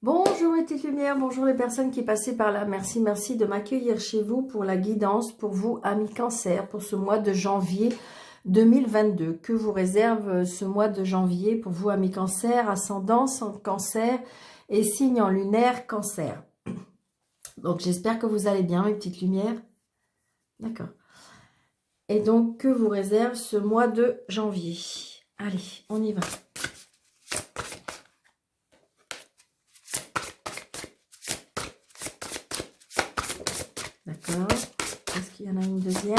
Bonjour mes petites lumières, bonjour les personnes qui passaient par là. Merci de m'accueillir chez vous pour la guidance pour vous, amis Cancer, pour ce mois de janvier 2022. Que vous réserve ce mois de janvier pour vous, amis Cancer, ascendance en Cancer et signe en lunaire Cancer. Donc j'espère que vous allez bien mes petites lumières. D'accord. Et donc que vous réserve ce mois de janvier. Allez, on y va. D'accord. Est-ce qu'il y en a une deuxième?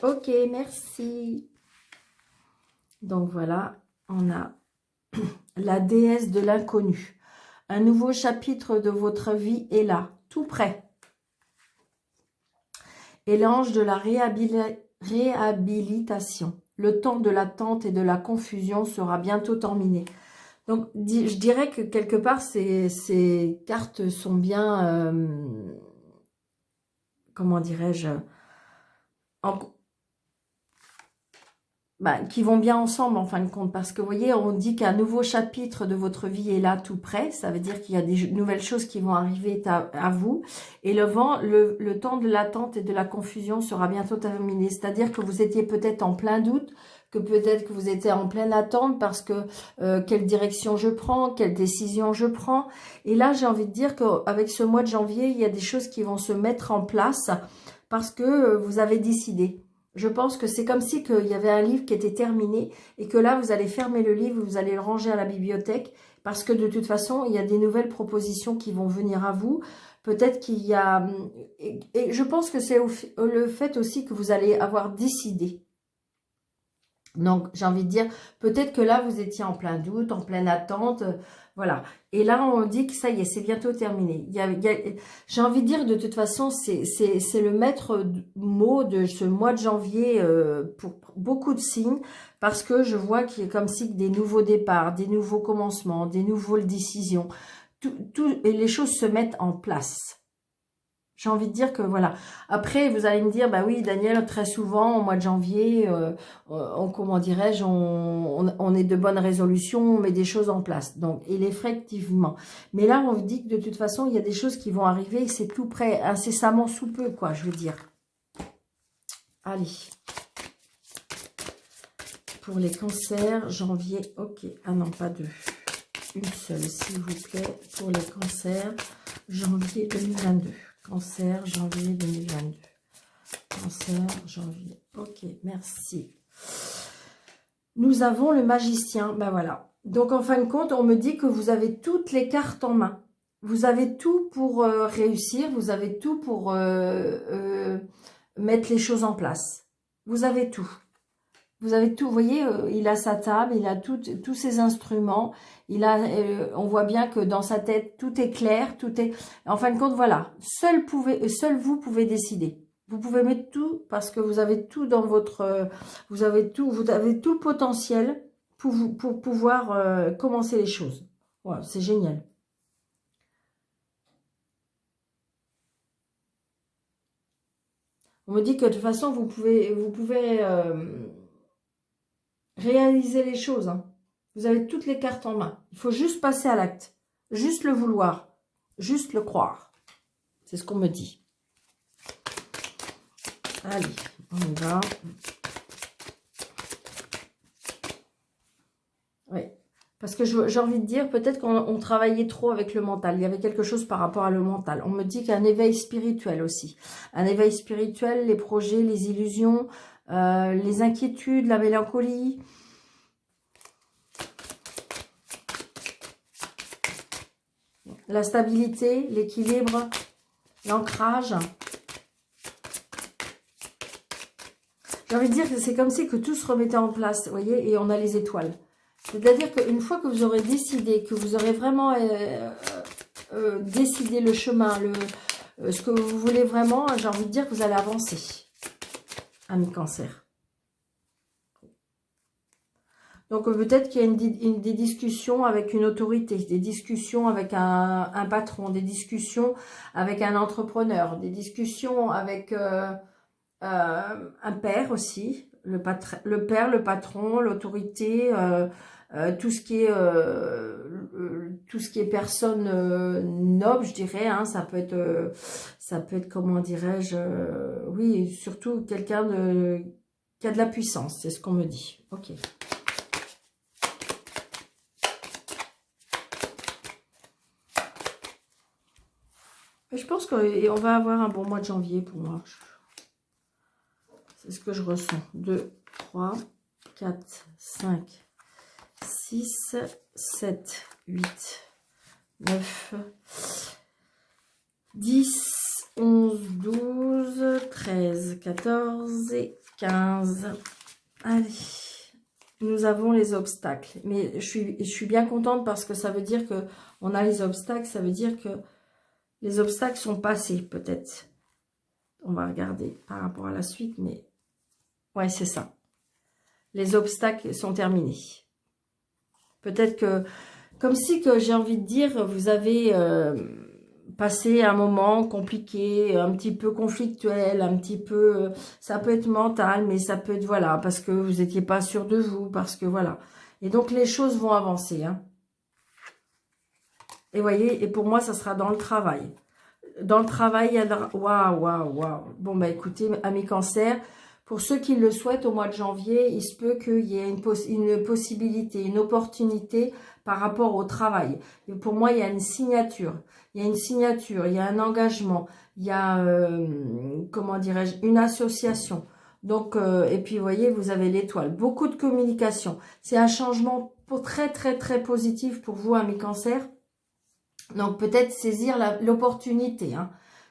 Ok, merci. Donc voilà, on a la déesse de l'inconnu. Un nouveau chapitre de votre vie est là, tout près. Et l'ange de la réhabilitation. Le temps de l'attente et de la confusion sera bientôt terminé. Donc, je dirais que quelque part, ces cartes sont bien, comment dirais-je, qui vont bien ensemble en fin de compte. Parce que, vous voyez, on dit qu'un nouveau chapitre de votre vie est là tout près. Ça veut dire qu'il y a des nouvelles choses qui vont arriver à vous. Et le temps de l'attente et de la confusion sera bientôt terminé. C'est-à-dire que vous étiez peut-être en plein doute, que peut-être que vous étiez en pleine attente parce que quelle direction je prends, quelle décision je prends. Et là, j'ai envie de dire qu'avec ce mois de janvier, il y a des choses qui vont se mettre en place parce que vous avez décidé. Je pense que c'est comme si qu'il y avait un livre qui était terminé et que là, vous allez fermer le livre, vous allez le ranger à la bibliothèque parce que de toute façon, il y a des nouvelles propositions qui vont venir à vous. Peut-être qu'il y a... Et je pense que c'est le fait aussi que vous allez avoir décidé. Donc, j'ai envie de dire, peut-être que là, vous étiez en plein doute, en pleine attente, voilà. Et là, on dit que ça y est, c'est bientôt terminé. J'ai envie de dire, de toute façon, c'est le maître mot de ce mois de janvier pour beaucoup de signes, parce que je vois qu'il y a comme si des nouveaux départs, des nouveaux commencements, des nouvelles décisions, et les choses se mettent en place. J'ai envie de dire que voilà. Après, vous allez me dire, bah oui, Daniel, très souvent, au mois de janvier, comment dirais-je, on est de bonnes résolutions, on met des choses en place. Donc, il est effectivement. Mais là, on vous dit que de toute façon, il y a des choses qui vont arriver et c'est tout près, incessamment sous peu, quoi, je veux dire. Allez. Pour les cancers, janvier, ok. Ah non, pas deux. Une seule, s'il vous plaît, pour les cancers, janvier 2022. Cancer, janvier 2022. Cancer, janvier. Ok, merci. Nous avons le magicien. Ben voilà. Donc, en fin de compte, on me dit que vous avez toutes les cartes en main. Vous avez tout pour réussir. Vous avez tout pour mettre les choses en place. Vous avez tout. Vous avez tout, vous voyez, il a sa table, il a tous ses instruments, on voit bien que dans sa tête, tout est clair, tout est... En fin de compte, voilà, seul vous pouvez décider. Vous pouvez mettre tout parce que vous avez tout dans votre... vous avez tout le potentiel pour pouvoir commencer les choses. Voilà, c'est génial. On me dit que de toute façon, vous pouvez réaliser les choses, hein. Vous avez toutes les cartes en main. Il faut juste passer à l'acte. Juste le vouloir. Juste le croire. C'est ce qu'on me dit. Allez, on y va. Oui. Parce que j'ai envie de dire, peut-être qu'on travaillait trop avec le mental. Il y avait quelque chose par rapport à le mental. On me dit qu'il y a un éveil spirituel aussi. Un éveil spirituel, les projets, les illusions, les inquiétudes, la mélancolie. La stabilité, l'équilibre, l'ancrage. J'ai envie de dire que c'est comme si que tout se remettait en place, vous voyez, et on a les étoiles. C'est-à-dire qu'une fois que vous aurez décidé, que vous aurez vraiment décidé le chemin, ce que vous voulez vraiment, j'ai envie de dire que vous allez avancer, ami Cancer. Donc peut-être qu'il y a des discussions avec une autorité, des discussions avec un patron, des discussions avec un entrepreneur, des discussions avec un père aussi, le père, le patron, l'autorité, tout ce qui est tout ce qui est personne noble, je dirais, hein, ça peut être, comment dirais-je, oui, surtout quelqu'un qui a de la puissance, c'est ce qu'on me dit. Ok. Je pense qu'on va avoir un bon mois de janvier pour moi. C'est ce que je ressens. 2, 3, 4, 5, 6, 7, 8, 9, 10, 11, 12, 13, 14 et 15. Allez, nous avons les obstacles. Mais je suis bien contente parce que ça veut dire que on a les obstacles. Ça veut dire que les obstacles sont passés, peut-être. On va regarder par rapport à la suite, mais... ouais, c'est ça. Les obstacles sont terminés. Peut-être que... comme si, que j'ai envie de dire, vous avez passé un moment compliqué, un petit peu conflictuel, un petit peu... ça peut être mental, mais ça peut être, voilà, parce que vous n'étiez pas sûr de vous, parce que, voilà. Et donc, les choses vont avancer, hein. Et voyez, et pour moi, ça sera dans le travail. Dans le travail, il y a... waouh, waouh, waouh. Bon, bah écoutez, amis cancer, pour ceux qui le souhaitent au mois de janvier, il se peut qu'il y ait une possibilité, une opportunité par rapport au travail. Et pour moi, il y a une signature. Il y a une signature, il y a un engagement, il y a, comment dirais-je, une association. Donc, et puis, vous voyez, vous avez l'étoile. Beaucoup de communication. C'est un changement très, très, très positif pour vous, amis cancer. Donc, peut-être saisir l'opportunité, hein.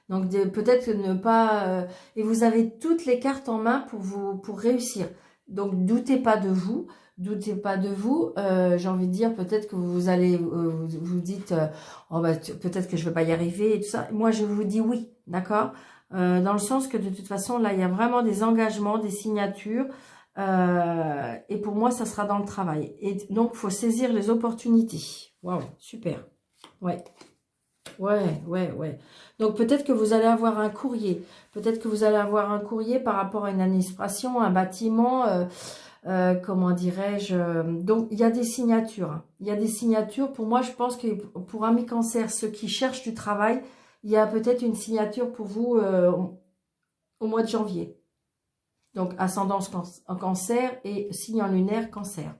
Donc, peut-être ne pas... et vous avez toutes les cartes en main pour réussir. Donc, doutez pas de vous. Doutez pas de vous. J'ai envie de dire, peut-être que vous allez... vous dites, oh, bah, peut-être que je ne vais pas y arriver et tout ça. Moi, je vous dis oui, d'accord, dans le sens que, de toute façon, là, il y a vraiment des engagements, des signatures. Et pour moi, ça sera dans le travail. Et donc, il faut saisir les opportunités. Waouh, super. Ouais, ouais. Donc, peut-être que vous allez avoir un courrier. Peut-être que vous allez avoir un courrier par rapport à une administration, un bâtiment, comment dirais-je. Donc, il y a des signatures, hein. Il y a des signatures. Pour moi, je pense que pour Amis Cancer, ceux qui cherchent du travail, il y a peut-être une signature pour vous au mois de janvier. Donc, ascendance en cancer et signe en lunaire cancer.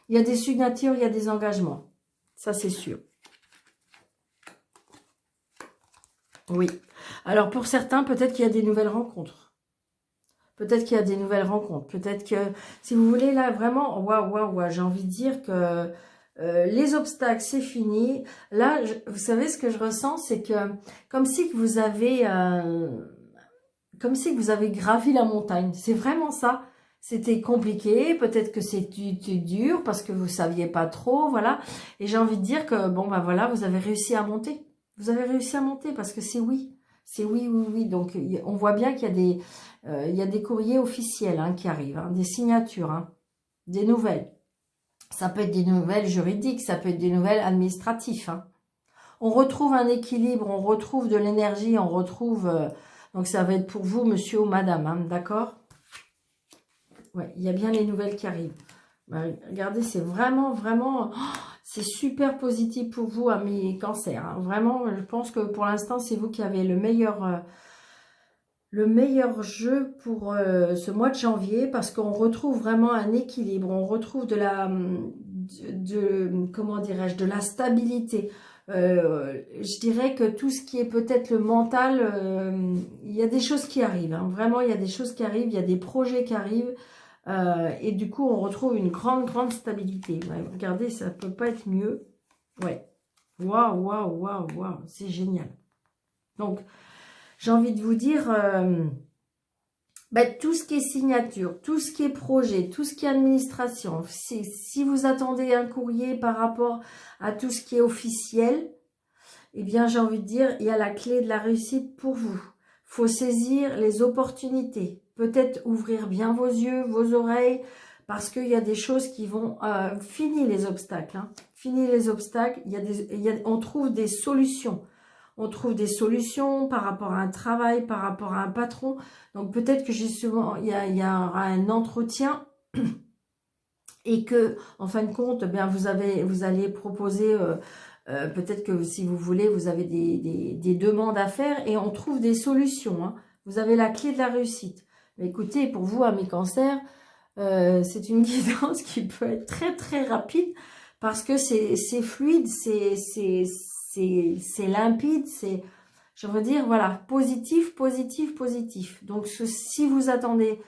Il y a des signatures, il y a des engagements. Ça, c'est sûr. Oui. Alors, pour certains, peut-être qu'il y a des nouvelles rencontres. Peut-être qu'il y a des nouvelles rencontres. Peut-être que, si vous voulez, là, vraiment, waouh, j'ai envie de dire que les obstacles, c'est fini. Là, vous savez, ce que je ressens, c'est que, comme si que vous avez gravi la montagne. C'est vraiment ça. C'était compliqué, peut-être que c'était dur, parce que vous saviez pas trop, voilà. Et j'ai envie de dire que, bon, ben voilà, vous avez réussi à monter. Vous avez réussi à monter parce que c'est oui. C'est oui, oui, oui. Donc, on voit bien qu'il y a des courriers officiels, hein, qui arrivent, hein, des signatures, hein, des nouvelles. Ça peut être des nouvelles juridiques, ça peut être des nouvelles administratives, hein. On retrouve un équilibre, on retrouve de l'énergie, on retrouve... donc, ça va être pour vous, monsieur ou madame, hein, d'accord? Ouais, il y a bien les nouvelles qui arrivent. Ben, regardez, c'est vraiment... oh, c'est super positif pour vous, amis cancer, hein. Vraiment, je pense que pour l'instant, c'est vous qui avez le meilleur jeu pour ce mois de janvier, parce qu'on retrouve vraiment un équilibre, on retrouve comment dirais-je, de la stabilité. Je dirais que tout ce qui est peut-être le mental, il y a des choses qui arrivent, hein. Vraiment, il y a des choses qui arrivent, il y a des projets qui arrivent. Et du coup, on retrouve une grande stabilité. Ouais, regardez, ça peut pas être mieux. Ouais. Waouh. C'est génial. Donc, j'ai envie de vous dire, tout ce qui est signature, tout ce qui est projet, tout ce qui est administration, si vous attendez un courrier par rapport à tout ce qui est officiel, eh bien, j'ai envie de dire, il y a la clé de la réussite pour vous. Il faut saisir les opportunités. Peut-être ouvrir bien vos yeux, vos oreilles, parce qu'il y a des choses qui vont... fini les obstacles, hein. Fini les obstacles. On trouve des solutions. On trouve des solutions par rapport à un travail, par rapport à un patron. Donc, peut-être que justement, il y aura un entretien et que, en fin de compte, eh bien, vous allez proposer, peut-être que si vous voulez, vous avez des demandes à faire et on trouve des solutions. Hein. Vous avez la clé de la réussite. Mais écoutez, pour vous, amis cancer, c'est une guidance qui peut être très très rapide parce que c'est fluide, c'est limpide, c'est, je veux dire, voilà, positif, positif, positif. Donc si vous attendez,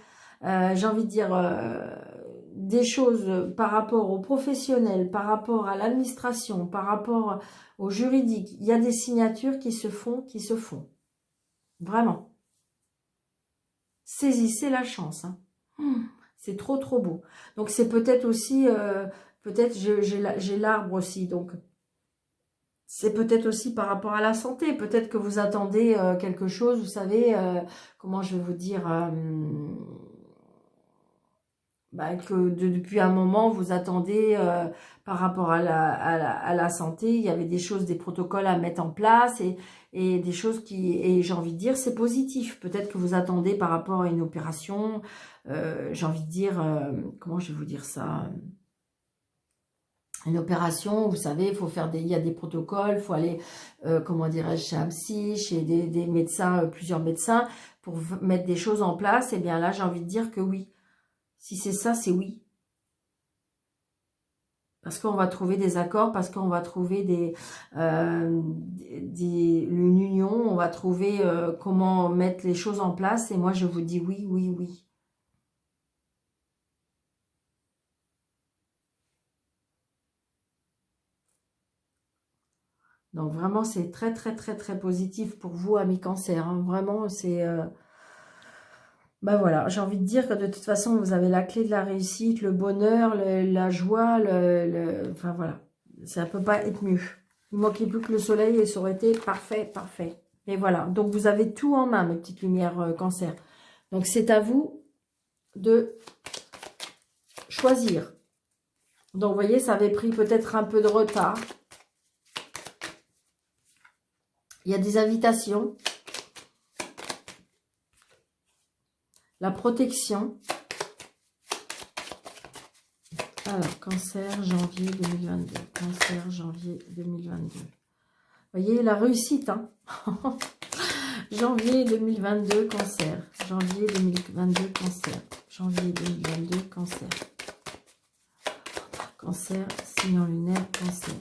j'ai envie de dire, des choses par rapport aux professionnels, par rapport à l'administration, par rapport au juridique, il y a des signatures qui se font, vraiment. Saisissez la chance, hein. C'est trop trop beau. Donc c'est peut-être aussi, peut-être j'ai l'arbre aussi, donc c'est peut-être aussi par rapport à la santé. Peut-être que vous attendez quelque chose, vous savez, comment je vais vous dire, bah, que depuis un moment vous attendez par rapport à la santé, il y avait des choses, des protocoles à mettre en place et des choses qui, et j'ai envie de dire, c'est positif. Peut-être que vous attendez par rapport à une opération, j'ai envie de dire, comment je vais vous dire ça, une opération, vous savez, il faut faire il y a des protocoles, il faut aller, comment dirais-je, chez un psy, chez des médecins, plusieurs médecins, pour mettre des choses en place. Et bien là, j'ai envie de dire que oui. Si c'est ça, c'est oui. Parce qu'on va trouver des accords, parce qu'on va trouver une union, on va trouver comment mettre les choses en place. Et moi, je vous dis oui, oui, oui. Donc vraiment, c'est très, très, très, très positif pour vous, amis cancer. Hein. Vraiment, c'est... ben voilà, j'ai envie de dire que de toute façon, vous avez la clé de la réussite, le bonheur, la joie, enfin voilà, ça ne peut pas être mieux. Il ne manquait plus que le soleil et ça aurait été parfait, parfait. Et voilà, donc vous avez tout en main, mes petites lumières cancer. Donc c'est à vous de choisir. Donc vous voyez, ça avait pris peut-être un peu de retard. Il y a des invitations. La protection. Alors, cancer, janvier 2022. Cancer, janvier 2022. Vous voyez, la réussite, hein. Janvier 2022, cancer. Janvier 2022, cancer. Janvier 2022, cancer. Cancer, signe lunaire, cancer.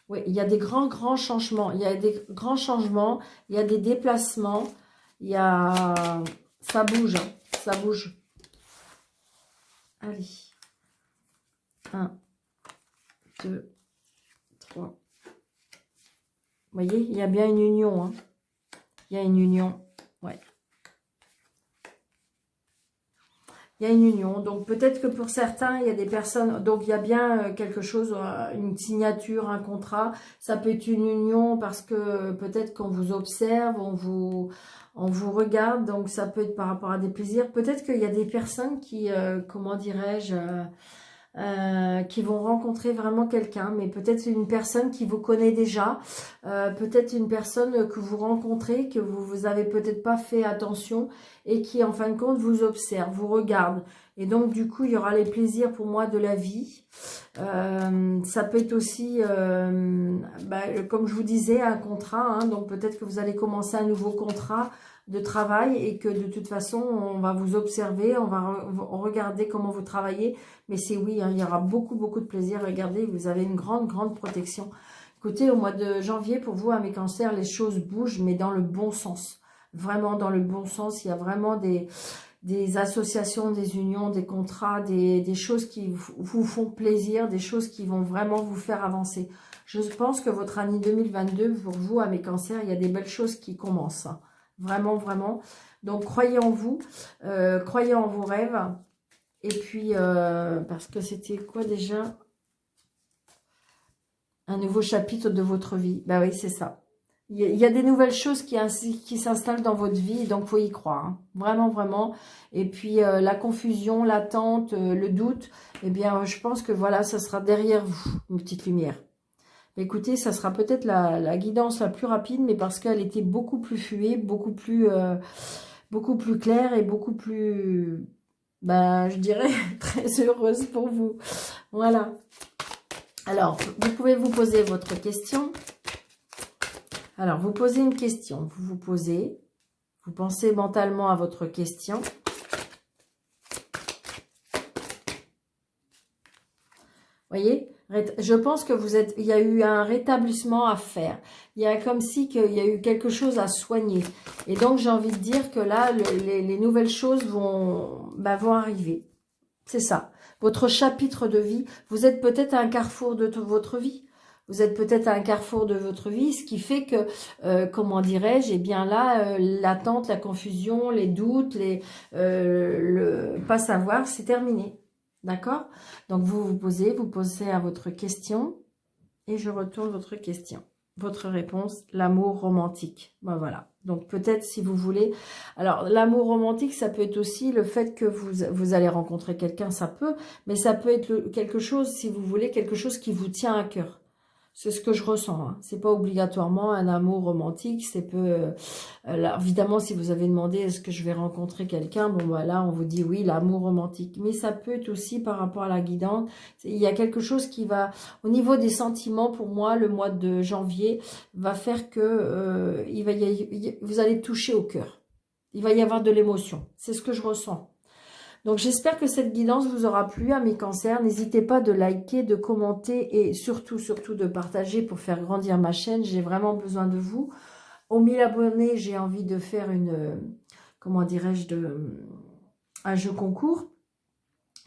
Oui, il y a des grands changements. Il y a des grands changements. Il y a des déplacements. Il y a... Ça bouge, hein. Ça bouge. Allez. 1, 2, 3. Vous voyez, il y a bien une union. Hein. Il y a une union. Ouais. Il y a une union. Donc, peut-être que pour certains, il y a des personnes... Donc, il y a bien quelque chose, une signature, un contrat. Ça peut être une union parce que peut-être qu'on vous observe, on vous regarde. Donc, ça peut être par rapport à des plaisirs. Peut-être qu'il y a des personnes qui, comment dirais-je... qui vont rencontrer vraiment quelqu'un, mais peut-être une personne qui vous connaît déjà, peut-être une personne que vous rencontrez, que vous avez peut-être pas fait attention et qui en fin de compte vous observe, vous regarde. Et donc du coup il y aura les plaisirs pour moi de la vie. Ça peut être aussi, comme je vous disais, un contrat, hein, donc peut-être que vous allez commencer un nouveau contrat de travail et que de toute façon on va vous observer, on va regarder comment vous travaillez, mais c'est oui, hein, il y aura beaucoup de plaisir. Regardez, vous avez une grande protection. Écoutez, au mois de janvier pour vous, à mes cancers, les choses bougent, mais dans le bon sens, vraiment dans le bon sens. Il y a vraiment des associations, des unions, des contrats, des choses qui vous font plaisir, des choses qui vont vraiment vous faire avancer. Je pense que votre année 2022, pour vous, à mes cancers, il y a des belles choses qui commencent. Vraiment, vraiment. Donc, croyez en vous, croyez en vos rêves. Et puis, parce que c'était quoi déjà? Un nouveau chapitre de votre vie. Bah oui, c'est ça. Il y a des nouvelles choses qui s'installent dans votre vie, donc faut y croire. Hein. Vraiment, vraiment. Et puis, la confusion, l'attente, le doute, eh bien, je pense que voilà, ça sera derrière vous, une petite lumière. Écoutez, ça sera peut-être la guidance la plus rapide, mais parce qu'elle était beaucoup plus fluide, beaucoup plus claire et beaucoup plus Ben, je dirais très heureuse pour vous. Voilà. Alors, vous pouvez vous poser votre question. Alors, vous posez une question. Vous vous posez. Vous pensez mentalement à votre question. Voyez, je pense que il y a eu un rétablissement à faire. Il y a comme si qu'il y a eu quelque chose à soigner. Et donc, j'ai envie de dire que là, les nouvelles choses vont arriver. C'est ça. Votre chapitre de vie, vous êtes peut-être à un carrefour de votre vie. Vous êtes peut-être à un carrefour de votre vie, ce qui fait que, comment dirais-je, eh bien là, l'attente, la confusion, les doutes, le pas savoir, c'est terminé. D'accord? Donc, vous posez à votre question, et je retourne votre question. Votre réponse, l'amour romantique. Ben voilà. Donc, peut-être si vous voulez... Alors, l'amour romantique, ça peut être aussi le fait que vous allez rencontrer quelqu'un, ça peut, mais ça peut être quelque chose, si vous voulez, quelque chose qui vous tient à cœur. C'est ce que je ressens. Hein. C'est pas obligatoirement un amour romantique. C'est peu. Là, évidemment, si vous avez demandé est-ce que je vais rencontrer quelqu'un, bon voilà, on vous dit oui, l'amour romantique. Mais ça peut être aussi par rapport à la guidance. Il y a quelque chose qui va, au niveau des sentiments, pour moi, le mois de janvier va faire que vous allez toucher au cœur. Il va y avoir de l'émotion. C'est ce que je ressens. Donc, j'espère que cette guidance vous aura plu, amis cancers. N'hésitez pas de liker, de commenter et surtout, surtout de partager pour faire grandir ma chaîne. J'ai vraiment besoin de vous. Aux 1000 abonnés, j'ai envie de faire comment dirais-je, un jeu concours.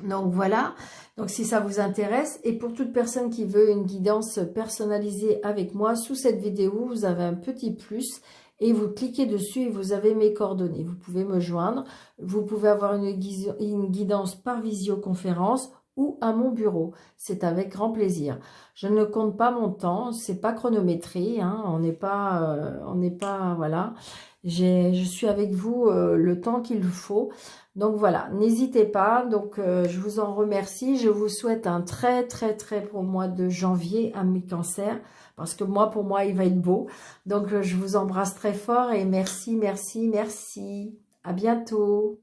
Donc, voilà. Donc, si ça vous intéresse. Et pour toute personne qui veut une guidance personnalisée avec moi, sous cette vidéo, vous avez un petit plus. Et vous cliquez dessus et vous avez mes coordonnées. Vous pouvez me joindre. Vous pouvez avoir une guidance par visioconférence ou à mon bureau. C'est avec grand plaisir. Je ne compte pas mon temps. C'est pas chronométré. Hein, on n'est pas, voilà. Je suis avec vous le temps qu'il faut. Donc voilà, n'hésitez pas. Donc je vous en remercie. Je vous souhaite un très très très beau mois de janvier à mes cancers. Parce que moi, pour moi, il va être beau. Donc je vous embrasse très fort et merci, merci, merci. À bientôt.